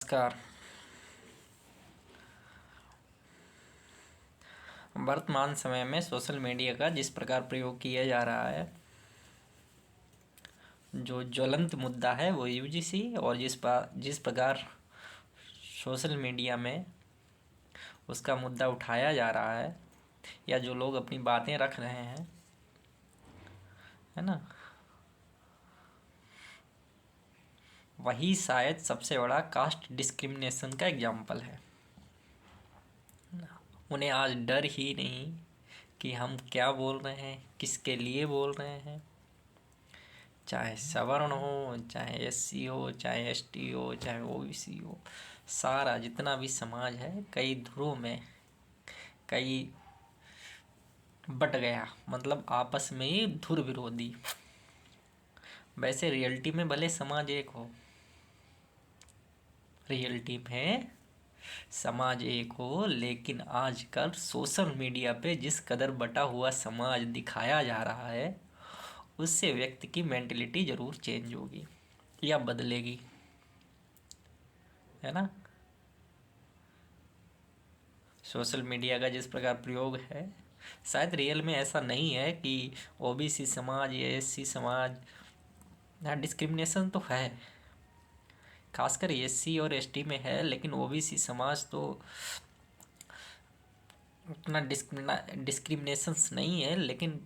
नमस्कार। वर्तमान समय में सोशल मीडिया का जिस प्रकार प्रयोग किया जा रहा है, जो ज्वलंत मुद्दा है वो यूजीसी, और जिस प्रकार सोशल मीडिया में उसका मुद्दा उठाया जा रहा है, या जो लोग अपनी बातें रख रहे हैं, है ना, वही शायद सबसे बड़ा कास्ट डिस्क्रिमिनेशन का एग्जाम्पल है। उन्हें आज डर ही नहीं कि हम क्या बोल रहे हैं, किसके लिए बोल रहे हैं। चाहे सवर्ण हो, चाहे एससी हो, चाहे एसटी हो, चाहे ओबीसी हो, सारा जितना भी समाज है कई धुरों में, कई बट गया, मतलब आपस में ही धुर विरोधी। वैसे रियलिटी में भले समाज एक हो, रियलिटी में समाज एक हो, लेकिन आजकल सोशल मीडिया पे जिस कदर बटा हुआ समाज दिखाया जा रहा है, उससे व्यक्ति की मेंटलिटी ज़रूर चेंज होगी या बदलेगी, है ना। सोशल मीडिया का जिस प्रकार प्रयोग है, शायद रियल में ऐसा नहीं है कि ओबीसी समाज या एससी समाज, हाँ डिस्क्रिमिनेशन तो है, खासकर एससी और एसटी में है, लेकिन ओबीसी समाज तो उतना डिस्क्रिमिनेशंस नहीं है। लेकिन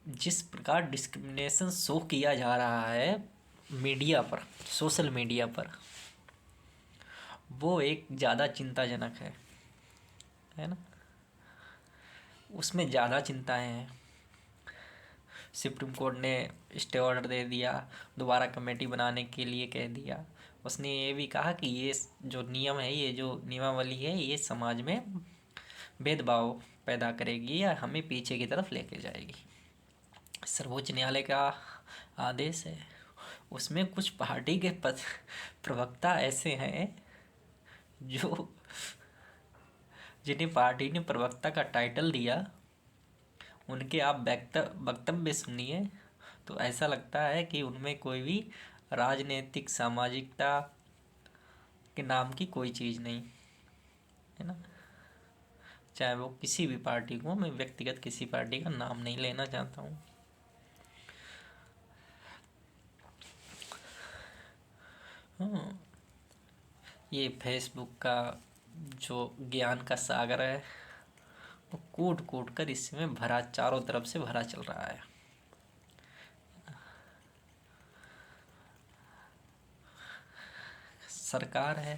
जिस प्रकार डिस्क्रिमिनेशन शो किया जा रहा है मीडिया पर, सोशल मीडिया पर, वो एक ज़्यादा चिंताजनक है ना। उसमें ज़्यादा चिंताएं हैं। सुप्रीम कोर्ट ने स्टे ऑर्डर दे दिया, दोबारा कमेटी बनाने के लिए कह दिया। उसने ये भी कहा कि ये जो नियम है, ये जो नियमावली है, ये समाज में भेदभाव पैदा करेगी या हमें पीछे की तरफ लेके जाएगी। सर्वोच्च न्यायालय का आदेश है, उसमें कुछ पार्टी के प्रवक्ता ऐसे हैं जो जिन्हें पार्टी ने प्रवक्ता का टाइटल दिया, उनके आप वक्तव्य सुनिए तो ऐसा लगता है कि उनमें कोई भी राजनीतिक सामाजिकता के नाम की कोई चीज़ नहीं है ना। चाहे वो किसी भी पार्टी को, मैं व्यक्तिगत किसी पार्टी का नाम नहीं लेना चाहता हूँ। हाँ, ये फेसबुक का जो ज्ञान का सागर है, वो कूट कूट कर इसमें भरा, चारों तरफ से भरा चल रहा है। सरकार है,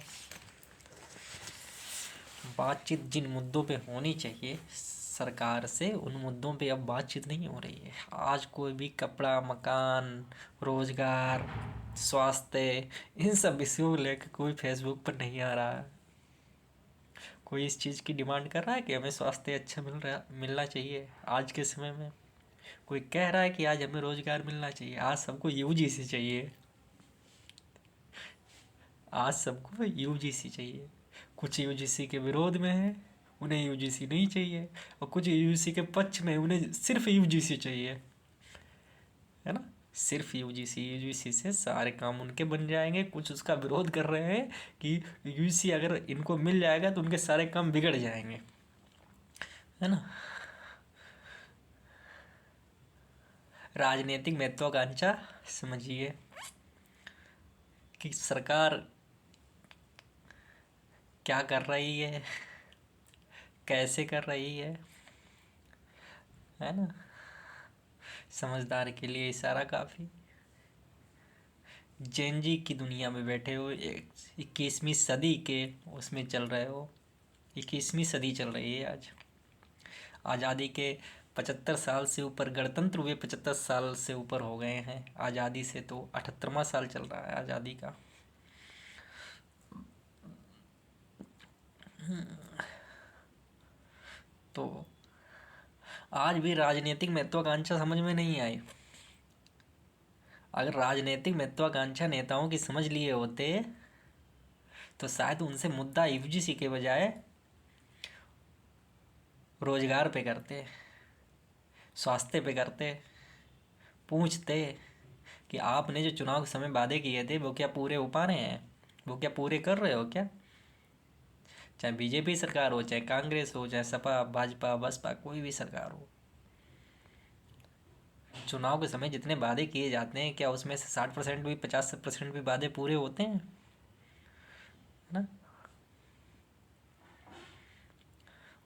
बातचीत जिन मुद्दों पे होनी चाहिए सरकार से, उन मुद्दों पे अब बातचीत नहीं हो रही है। आज कोई भी कपड़ा, मकान, रोजगार, स्वास्थ्य, इन सब विषयों को लेकर कोई फेसबुक पर नहीं आ रहा है। कोई इस चीज़ की डिमांड कर रहा है कि हमें स्वास्थ्य अच्छा मिलना चाहिए आज के समय में। कोई कह रहा है कि आज हमें रोजगार मिलना चाहिए। आज सबको यूजीसी चाहिए, आज सबको यूजीसी चाहिए। कुछ यूजीसी के विरोध में है, उन्हें यूजीसी नहीं चाहिए, और कुछ यूजीसी के पक्ष में, उन्हें सिर्फ यूजीसी चाहिए, है ना। सिर्फ यूजीसी, यूजीसी से सारे काम उनके बन जाएंगे। कुछ उसका विरोध कर रहे हैं कि यूजीसी अगर इनको मिल जाएगा तो उनके सारे काम बिगड़ जाएंगे, है ना। राजनीतिक महत्वाकांक्षा समझिए कि सरकार क्या कर रही है, कैसे कर रही है ना। समझदार के लिए इशारा काफ़ी। जेनजी की दुनिया में बैठे हो, 21वीं सदी के उसमें चल रहे हो। 21वीं सदी चल रही है आज। आज़ादी के 75 साल से ऊपर, गणतंत्र हुए 75 साल से ऊपर हो गए हैं। आज़ादी से तो 78वां साल चल रहा है आज़ादी का। तो आज भी राजनीतिक महत्वाकांक्षा समझ में नहीं आई। अगर राजनीतिक महत्वाकांक्षा नेताओं की समझ लिए होते तो शायद उनसे मुद्दा यूजीसी के बजाय रोजगार पे करते, स्वास्थ्य पे करते, पूछते कि आपने जो चुनाव के समय वादे किए थे वो क्या पूरे हो पा रहे हैं। वो क्या पूरे कर रहे हो क्या? चाहे बीजेपी सरकार हो, चाहे कांग्रेस हो, चाहे सपा, भाजपा, बसपा, कोई भी सरकार हो, चुनाव के समय जितने वादे किए जाते हैं, क्या उसमें से 60% भी, 50% भी वादे पूरे होते हैं? है ना?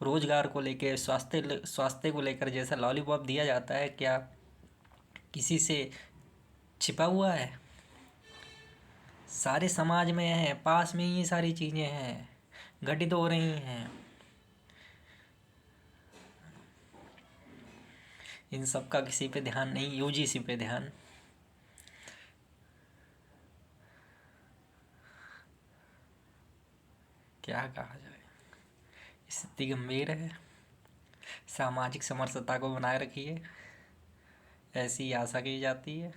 रोजगार को लेकर, स्वास्थ्य को लेकर जैसा लॉलीपॉप दिया जाता है, क्या किसी से छिपा हुआ है? सारे समाज में है, पास में ही ये सारी चीजें हैं, घटित हो रही हैं। इन सब का किसी पे ध्यान नहीं, यूजीसी पे ध्यान। क्या कहा जाए, स्थिति गंभीर है। सामाजिक समरसता को बनाए रखिए, ऐसी आशा की जाती है।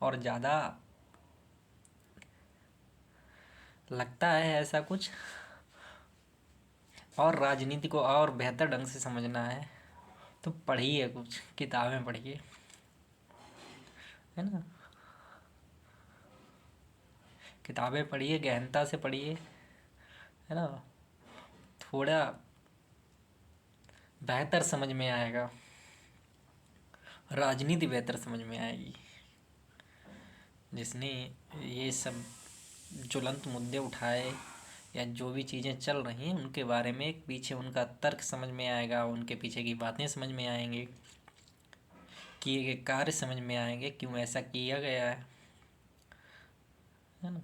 और ज़्यादा लगता है ऐसा कुछ, और राजनीति को और बेहतर ढंग से समझना है तो पढ़िए, कुछ किताबें पढ़िए, है ना? किताबें पढ़िए, गहनता से पढ़िए, है ना? थोड़ा बेहतर समझ में आएगा, राजनीति बेहतर समझ में आएगी। जिसने ये सब ज्वलंत मुद्दे उठाए या जो भी चीज़ें चल रही हैं उनके बारे में एक पीछे उनका तर्क समझ में आएगा, उनके पीछे की बातें समझ में आएंगी, किए गए कार्य समझ में आएंगे, क्यों ऐसा किया गया है ना?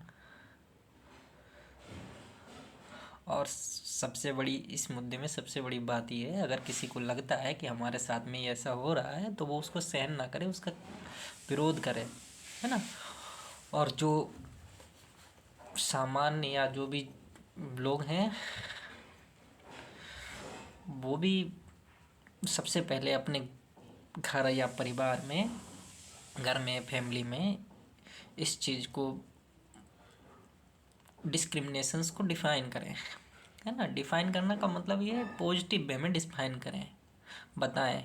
और सबसे बड़ी इस मुद्दे में सबसे बड़ी बात यह है, अगर किसी को लगता है कि हमारे साथ में ये ऐसा हो रहा है तो वो उसको सहन ना करे, उसका विरोध करे, है ना? और जो सामान्य या जो भी लोग हैं वो भी सबसे पहले अपने घर या परिवार में, घर में, फैमिली में इस चीज़ को, डिस्क्रिमिनेशंस को डिफ़ाइन करें, है ना? डिफ़ाइन करने का मतलब ये है पॉजिटिव वे में डिफ़ाइन करें, बताएं,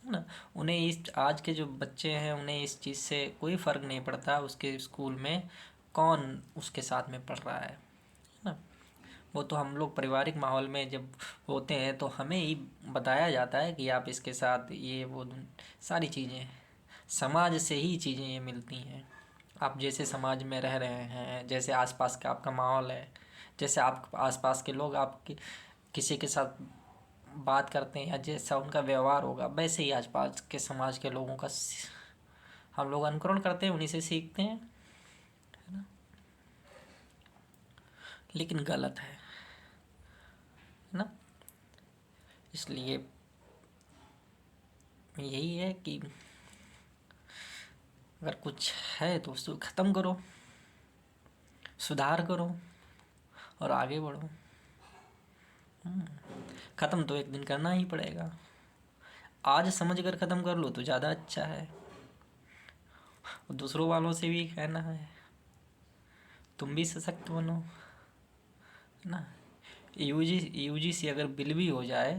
है ना? उन्हें इस आज के जो बच्चे हैं उन्हें इस चीज़ से कोई फ़र्क नहीं पड़ता उसके स्कूल में कौन उसके साथ में पढ़ रहा है ना? वो तो हम लोग पारिवारिक माहौल में जब होते हैं तो हमें ही बताया जाता है कि आप इसके साथ ये वो सारी चीज़ें, समाज से ही चीज़ें ये मिलती हैं। आप जैसे समाज में रह रहे हैं, जैसे आसपास का आपका माहौल है, जैसे आप आसपास के लोग आपके किसी के साथ बात करते हैं या जैसा उनका व्यवहार होगा, वैसे ही आसपास के समाज के लोगों का हम लोग अनुकरण करते हैं, उन्हीं से सीखते हैं, है ना? लेकिन गलत है ना? इसलिए यही है कि अगर कुछ है तो उसको ख़त्म करो, सुधार करो और आगे बढ़ो। ख़त्म तो एक दिन करना ही पड़ेगा, आज समझ कर ख़त्म कर लो तो ज़्यादा अच्छा है। और दूसरों वालों से भी कहना है तुम भी सशक्त बनो, है ना? यूजीसी अगर बिल भी हो जाए,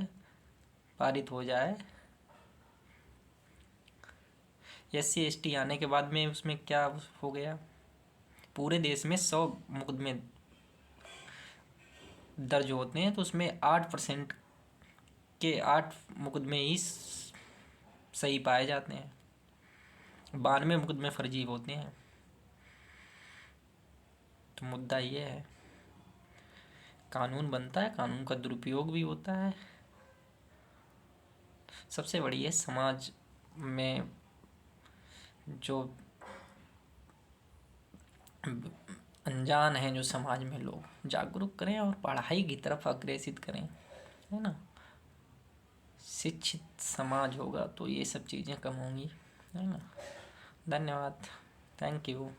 पारित हो जाए, SC ST आने के बाद में उसमें क्या हो गया, पूरे देश में 100 मुकदमे दर्ज होते हैं तो उसमें 8% के 8 मुकदमे ही सही पाए जाते हैं, 92 मुकदमे फर्जी होते हैं। तो मुद्दा ये है, कानून बनता है, कानून का दुरुपयोग भी होता है। सबसे बड़ी है समाज में जो अनजान हैं, जो समाज में लोग जागरूक करें और पढ़ाई की तरफ अग्रेसित करें, है ना? शिक्षित समाज होगा तो ये सब चीज़ें कम होंगी, है ना? धन्यवाद, थैंक यू।